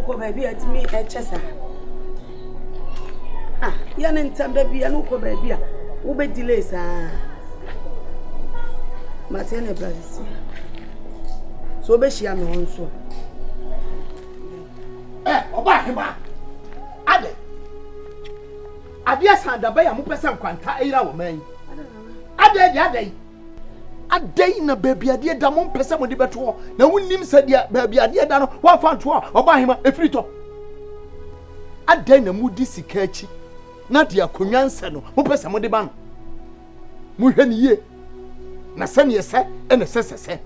ko baby at me e chesa ah ya ne ntam da bia no ko baby a wo be delay sa mate ne brazil so be hia me won so oba hema ade san da ba ya mo pesa kwanta ayira wo man ade na baby ade da mo pesa mo de beto na wonnim sadia baby ade da no wa fa nto oba hema efrito ade na mu di sika achi na de akonwansa no mo pesa mo de ba no mo hwe ni ye na sane yese ene sesese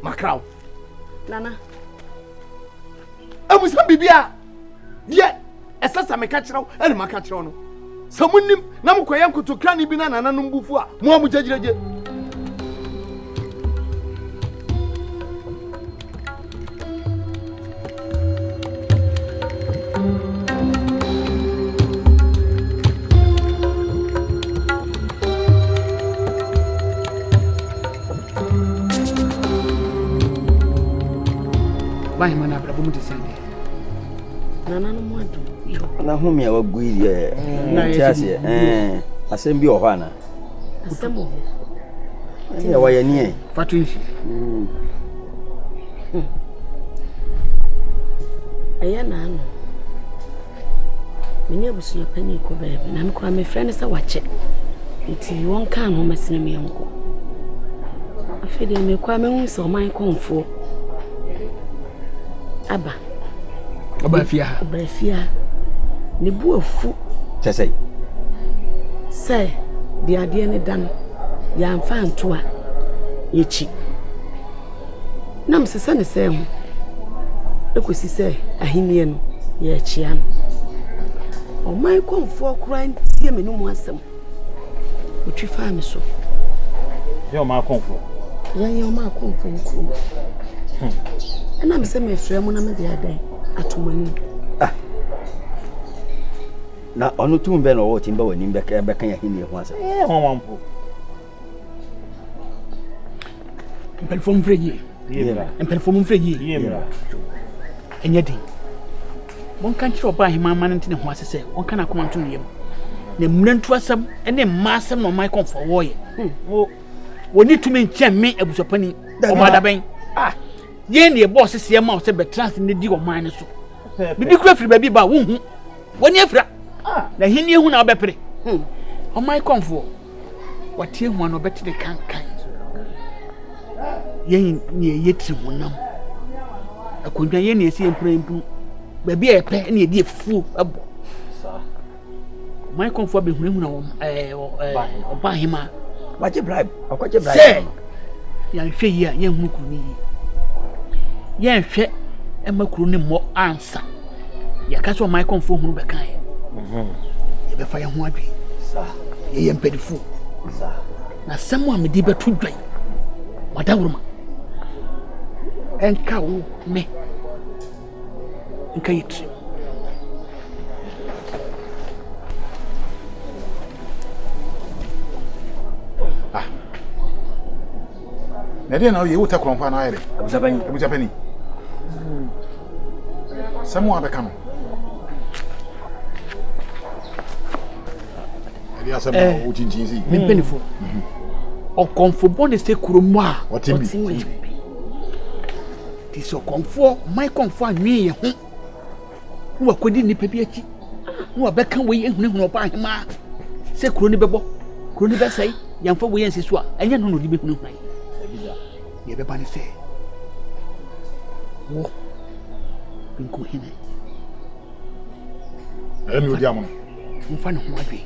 makraw nana amusa bibia de esasa meka kyerɛw ene maka kyerɛw no samunim na mkoye nkotokra ni bi na nananom bufu a mo amu gyagirege Why man abrabo mu desende nana no mo adu na home ya wagui ye ntiase asem bi ohana asemo ya wayani fatunshi aya nanu mene abusu pani ko baabi na mko me friend sa wache nti won kan ho masene me yanko afede me kwa me hu so man konfo aba fia ne bu afu chesei say de ade ne dan ya mfa nto a yechi nam sese ne say ho ekosi say ahenie no ya achia no o man konfo kura ntie me no mu asem otwi fa me so ye o ma konfo ye o ma konfo nko ana me say me frɛ mo na me de adan atomani na onu tumbe no wo timba wani mbeka beka ya hini ho asa wampo perform freji perform freji enye din bon kan kire oba hima man ntine ho asese on kana koma nto yem na mrantu asam ene masam no mai comfort wo ye woni tumi nkyeme abusopani o madaben ye ne boss se ma o se betrans ne di o man ne so bibi kura firi ba bi ba wo hu woni afira na hini ehu na obepere o mai comfort watie hu na obetede kankan yen ne yeti wonam akondwa yen ne esi emprenpu ba bi epe ne edi efu abo mai comfort be hu na oba hima waje bribe akwaje bribe say yan hwe yi a yen hu kru ni yen hwe e makru ni mo ansa ya ka so mai comfort hu be kan ye be fa ye hu adwe sa ye yen pedifu sa na samu amedi beto dwan wadawuruma enka wo me enka yitri Nede na ye wuta kronfa na ayre abusapani samu abeka no ya samu uchinjizi mpenifo o konfo ne se kuromu a otimi ti so konfo mai konfo anwe ye ho wo akodi ni pepi achi wo abeka we ehunu oba ahema se kuro ni bebo kuro ni besai yamfa we yensi so a enya no no di behunu hwan ye be bani se wo binko hine emi odi amono mfa ne ho adwe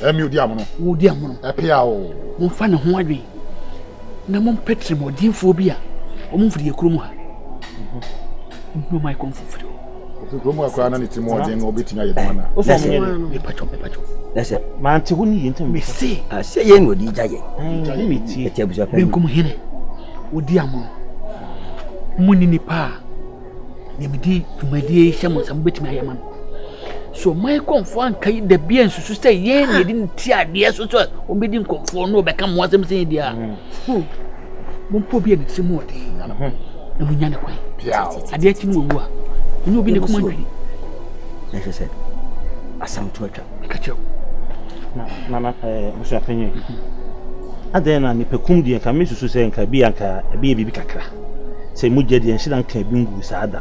emi odi amono wo di amono epia o mfa ne ho adwe na mom petri modinfo bi a o mum firi ekuro mu ha no mai konfufiri o ko mu akwa na ni timo odin obetina ye dama na o so mo me pacho lese man te huni yentam me se ase ye no di jaye ni meti ete abusapani benkum hene odi amono muni ni pa ne medi tumadi hyam nsam betimi ayama so mai konfo ankai da bian susu say ye ne din ti ade so so o bedi konfo no be ka mo asem sen dia mo po bi e ti mo odi na munya ne kwan Piao. ade ati mu wu a ni obi ne kuma ntwi na hwe se asam to atwa ka chew na musa penye ade na nipakum die ka mesusu se nka bi anka bi bibi kakra se mugye die nhira nka bi ngu saada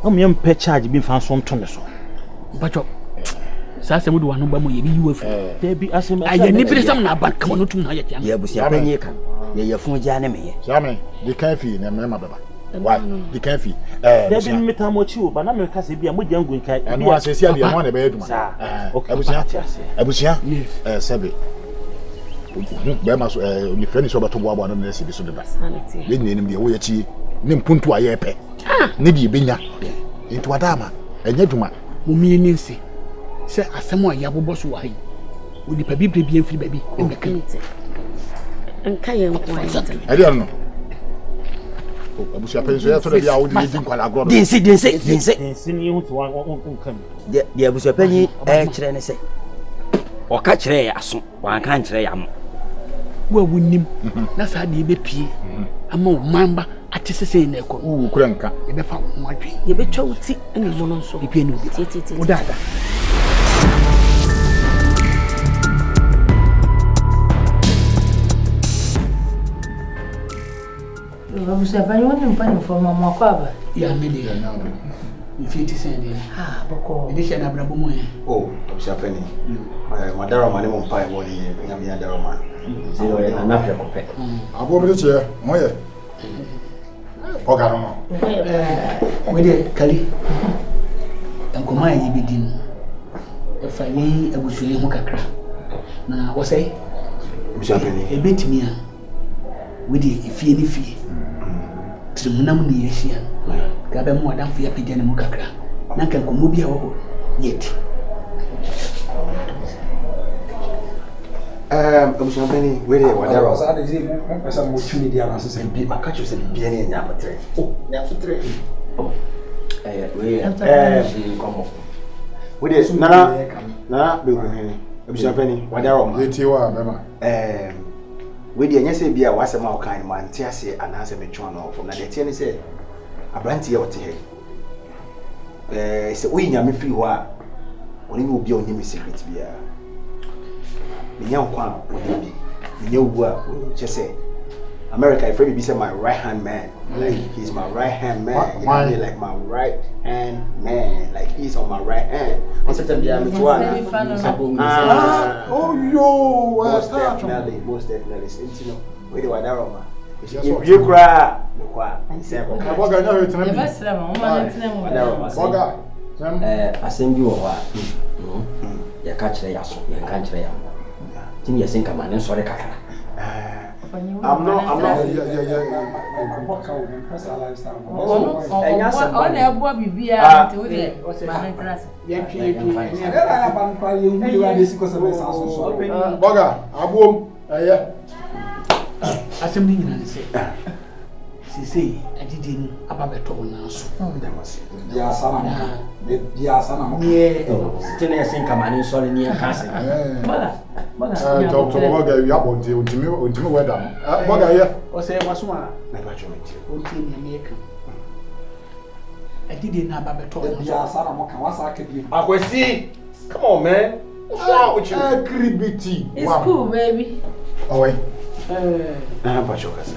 o me mpe charge bi mfa so nto ne so bacho sa se mu do wanu ba mu ye bi yiwa fu de bi asem aye ni bi sam na ban kama no tum na ye tiam ye busia panye ka ye yefun gya ne me Siame, di kan fi na me ma baba. Why? Di kan fi. de bi metamochi o ba na me ka se bi a mugye ngu nka Eno asesi abi eno na be eduma. Abusia. Abusia. Sebe. Be ma so ni fani so bato boabo na se bi so de ba. Le ni nim de wo ye chi ni mpuntu aye pe. Ni bi benya. Ntu adama. Enya duma. mu mi ni nsi se asem a ya bobo so wa yi odi pa bibre bi enfiri ba bi e meka nka ye nko ayi Ade no. Abusia pe so ya to de bia wo di nkwala agro. dinsi ensi ni hu to wa nka mi de abusia panye kire ne se o ka kire ya aso wan kan kire ya mo wa wunim na sa de be pie ama o mamba ate sese na ekọ Kura nka. e be fa ho adwe ye betwa uti ene mo no nso pie ni obi titi o dada Você vai onde não pode informar uma coisa? ya me de ni fiti sen de Ah, boko. ni she na brabo mo ye Oh, Abusia Penny. Madara mane mo mpa e mo ni nyame ya dara ma. zero ye na na fe ko pe Abo bi che, mo ye. Oga no. we de kali enkoma yi bi din e fa ni abusuye ho kakra na wo sei Abusia Penny. e betimi a we de efie ni fie trimunam ni yehia ga be mo adam fie pede ne mu kakra na kan ko mo bi a wo yet Abusia Penny, we dey wadara. Sa de zi mo pesa mo tumi dia na se bi Maka chu se bi ne nya patre. oh na futre we Komo. We dey na be hu Abusia Penny, wadara ma. Ye ti wa be ma. We dey nya se bi a wasem a kan ma nte ase anase metwa no from na de tie ne se abranti ye wote he. Se we nya me free ho a oni me obi a onye me secret bia. Minya kwa onibi minya wu a chese America if be say my right hand man like he's my right hand man you know, like my right hand man like he's on my right hand on certain day I'm trying Oh yo, most definitely you know we do wadara ma if you cry kwa say Boga nya wetin Eu bi. vou ser uma não wadara ma Boga. asem bi wo ho a ya ka kire ya so ya ka kire ya tin ya sen kama ne sore kakra I'm not Olha a boa bibia te ode mas entrasse ye twie era ya ban kwa ye wi wa de si ko se be sa so so Boga, abuom. Eye. asem ni nyina ne se sisi adidi ni aba beto na so dia sana mo dia sana mo ye tin ya sen kama ne sore ni ya ka se Doctor Boga you abonte ontimi weather. Boga ye. o se waso a na ba chometi o ti ni America adidi na aba beto dia sana mo kan wasa ka bi Akwesi come on man what's wrong with you Kribiti. It's cool baby Oh wait. na ba chokasa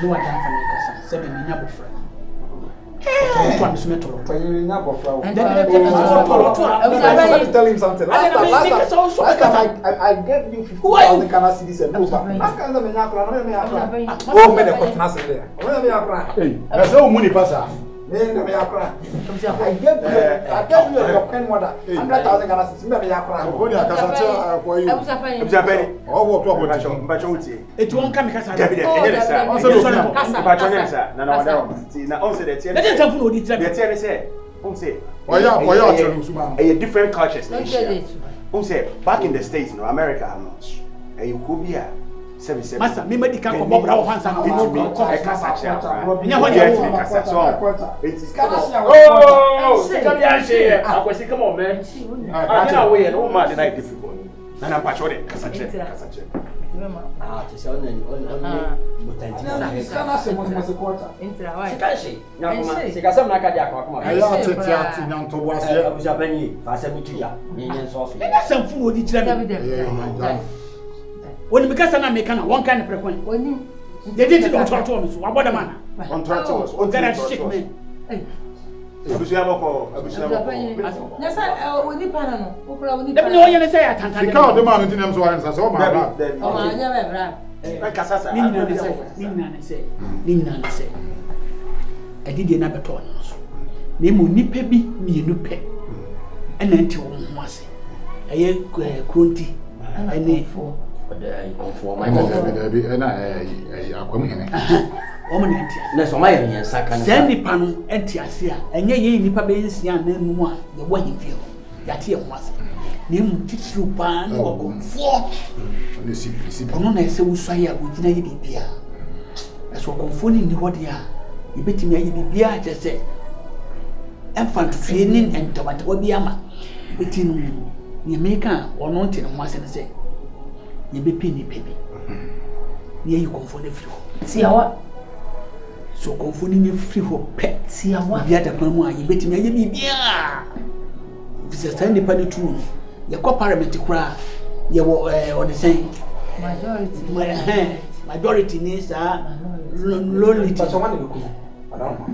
no wa dan fa ne kasa se be nya bofra o to ame so metoro for you nya bofra o Let me tell him something last time I gave you 50,000 Ghana cedis and no back last time me nya kra no me nya kra oh me de ko tna se there o me nya kra Hey, na say o muni pasa. me nya kra I gave you your pen mother 100,000 Ghana cedis me nya kra Ko ni akasa che kwa you. Abusia Penny Oh, what to ba about? chometi eti won ka me kasa David, enye sa. o se do so na Ba chonye sa. Na wadara ti na on se de tie. na den tafu no di tira De tie ne se. On se. Oya atelu suba. A different cultures na Don't share. get it. On se back in the States, no America not. E ko bia 77. masa me medical ko bobra wo hansa na It o me ko e kasa cha. Nya ho Get ya me kasa so. It is Oh, come here. Akwesi come on man. I get away and all man deny difficult. Nana Pachode, Casache. Ah, to sell on Butanti. Sana se mo quarter. Intra, why? Kashi, Sikasam Nakaja, come on. I want to tell you now to was here. Abusapani, Fasamituya, Indian Sophie. That's some food each other. When because I'm making one kind of frequent. They didn't talk to me, so what a man. Contractors, Oh, that shit me. Abusiaboko. Yes, I will need panel. Let me know when you say I can't. The count the man in them so I saw my Oh, I never ran. Casasa. Nina say. I did another turn. Name will nip be me a new pet. And then to once. I am Crunty. And then for my and I come here. That's why I'm here. Send the panel and Tiasia, and ye nipa beans yan name one, the way you feel. That here was. Name teach you pan or go for. On I say, Usaya, we didn't be beer. That's what confounding the what they are. You bet me, I be beer, just say. Infant training and tomato biama. It's in America or not in once and say. You be penny baby. Near you confound the floor. See what? So confounding you free for pet. See what? The other one, you bet me, I be beer. If it's a standing penny too. Your co-parliament cry, you were on the same. Majority needs lonely. But someone will come. I don't know.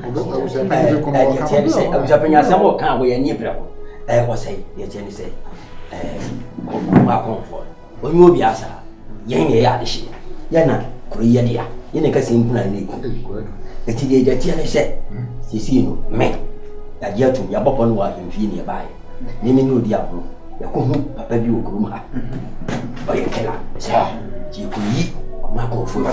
I was up in some more car where near Bravo. I was saying, your Jenny said, my comfort. When you be as a young yadish, Yana, Korea, in a casino plan. The tea that Jenny said, Sicino, me, a year to Yabopon was in nearby. Naming you Diablo, you come, Papa, you groom her. But you cannot, sir. You could eat Marco for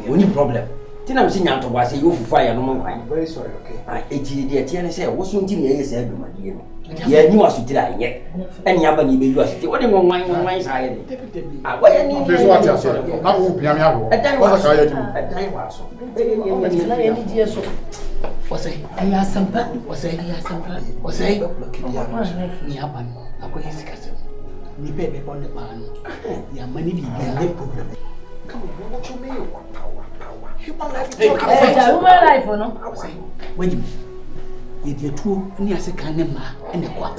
only problem. Then I'm seeing out of what you fire no more. I'm very sorry, okay. I ate the Tiana said, what's one thing you said, my dear? Yeah, you are to try yet. And Yabani, you are still what you want my side. What I need is what I said. Now, Piano, what's I was I have some fun. Was I have some fun? Was I? Yapan, I could his castle. Me baby on the pan. Your money be a problem. Come on, what you mean? Human life. Human life, or no? Wait, you two near Sekanema and the quack.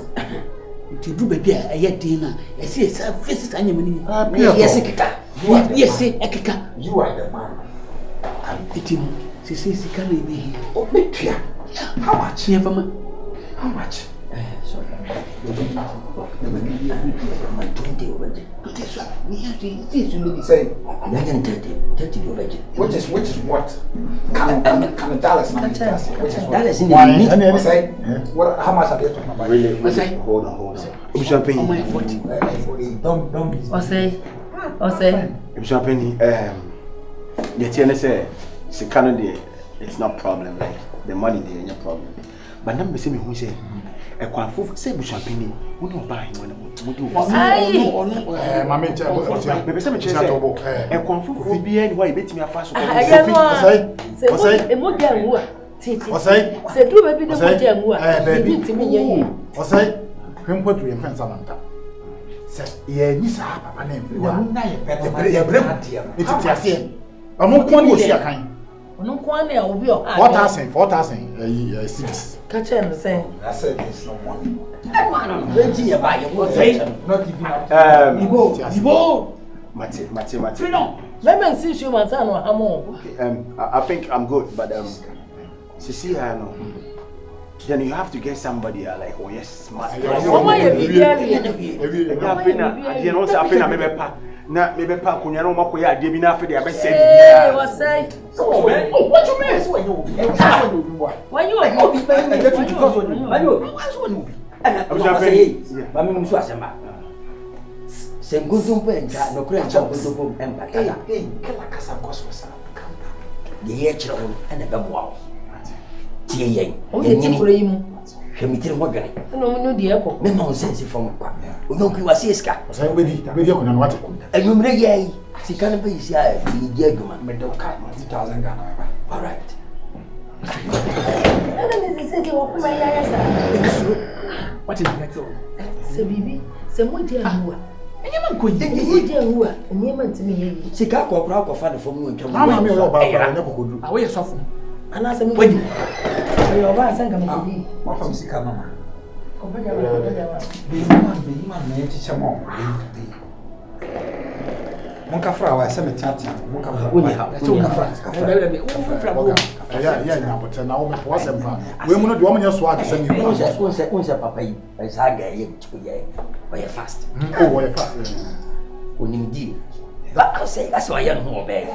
To do baby a yet dinner, I see a face and your money. Yes, a kicker. Yes, a kicker. You are the man. I'm eating. She says she can't be here. Oh, me too. How much? Never. How much? Sorry. My 20 already. Say, 30 already. Which is what? Can Dallas not which is what? That is in the Say, what? How much are they talking about? Really? Hold on. I'm shopping. My 40. Don't be. Or say. I'm shopping. The TNS say, it's not problem. Like the money there, no problem. But now, me say me who say. A quaffo say champagne, we don't buy one. Mamma, maybe some chance to walk. A quaffo will be anyway, bet me a fast. I say, a modern What's I? Say, do baby, the modern work. Baby, to me, what's I? Come put your friend Samantha. Say, yeah, Miss Papa name. One night, it's a tear. I'm not going to see a kind. No one will be 4,000 cities. Catch him saying, I said there's no money. Virginia by your Not even up. Mate. Freedom. Lemon since you want to know how more. I think I'm good, but see, I know. Then you have to get somebody like, oh yes, smart. Na maybe pa kunya no makoye ade bi na afede abese bia. What say? Oh, what you mean? When you are be Ba mi musu asema. Se nguzum pe nja no kure nja nguzum pe empata. Kala kasa kosmosa. Ye ye chiro na be boa. Tie yen. O ye ti kure yimu. Hemitire mo dwane. No no di eko. Me ma o sense from kwa. O no kwi wase ska. Say we di ko na what? Enumre ye. Sika na be isi a di aduma. Me do ka 2000 Ghana. All right. What is that? What is that? Se bibi Se mo dia huwa. Enye man ko yi. Mo dia huwa. Enye man timi ye yi. Sika ko kura ko fa de fo mu ntwa. Mama mi o ba fa ne kokodu. Awo ye sofo. Ana se mo. Wadi. Ayo ba san kam ko di. Wa fam sika mama. Ko ba ja wa. Be man na yeti chama. Mon ka fra wa se me tiatia. Mon ka fra. Woni ha. Mon ka fra. Ya nya bote na wo me po asempa. We mu no de wo nya so ade se mi. Unse papa yi. Sa ga ye chiku ye. Oye fast. Oh, oye fast. Onimdi. Ba say that's why you know be.